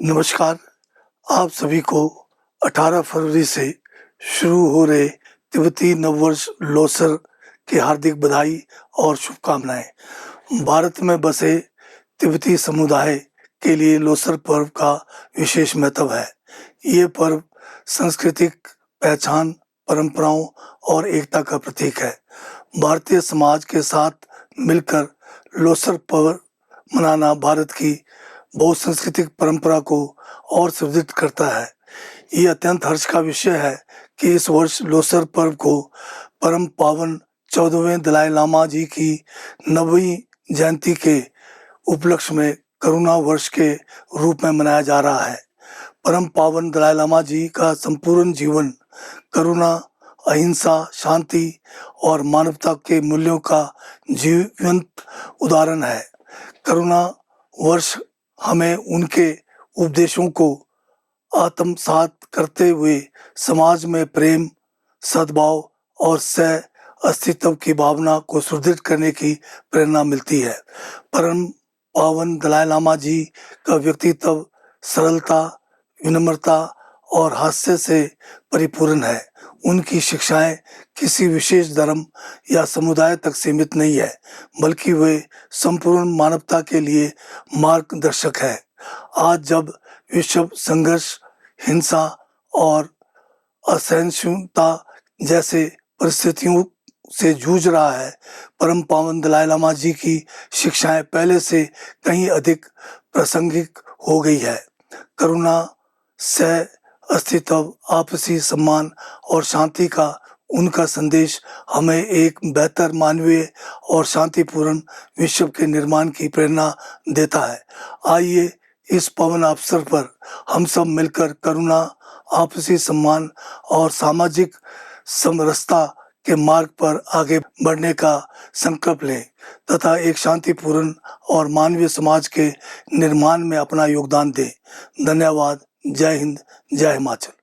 नमस्कार, आप सभी को 18 फरवरी से शुरू हो रहे तिब्बती नववर्ष लोसर की हार्दिक बधाई और शुभकामनाएं। भारत में बसे तिब्बती समुदाय के लिए लोसर पर्व का विशेष महत्व है। ये पर्व सांस्कृतिक पहचान, परंपराओं और एकता का प्रतीक है। भारतीय समाज के साथ मिलकर लोसर पर्व मनाना भारत की बहुसांस्कृतिक परंपरा को और सुदृढ़ करता है। ये अत्यंत हर्ष का विषय है कि इस वर्ष लोसर पर्व को परम पावन 14वें दलाई लामा जी की 90वीं जयंती के उपलक्ष्य में करुणा वर्ष के रूप में मनाया जा रहा है। परम पावन दलाई लामा जी का संपूर्ण जीवन करुणा, अहिंसा, शांति और मानवता के मूल्यों का जीवंत उदाहरण है। करुणा वर्ष हमें उनके उपदेशों को आत्मसात करते हुए समाज में प्रेम, सद्भाव और सह अस्तित्व की भावना को सुदृढ़ करने की प्रेरणा मिलती है। परम पावन दलाई लामा जी का व्यक्तित्व सरलता, विनम्रता और हास्य से परिपूर्ण है। उनकी शिक्षाएं किसी विशेष धर्म या समुदाय तक सीमित नहीं है, बल्कि वे संपूर्ण मानवता के लिए मार्गदर्शक है। आज जब विश्व संघर्ष, हिंसा और असहिष्णुता जैसे परिस्थितियों से जूझ रहा है, परम पावन दलाई लामा जी की शिक्षाएं पहले से कहीं अधिक प्रासंगिक हो गई है। करुणा, सह अस्तित्व, आपसी सम्मान और शांति का उनका संदेश हमें एक बेहतर मानवीय और शांतिपूर्ण विश्व के निर्माण की प्रेरणा देता है। आइए इस पावन अवसर पर हम सब मिलकर करुणा, आपसी सम्मान और सामाजिक समरसता के मार्ग पर आगे बढ़ने का संकल्प लें तथा एक शांतिपूर्ण और मानवीय समाज के निर्माण में अपना योगदान दें। धन्यवाद। जय हिंद, जय हिमाचल।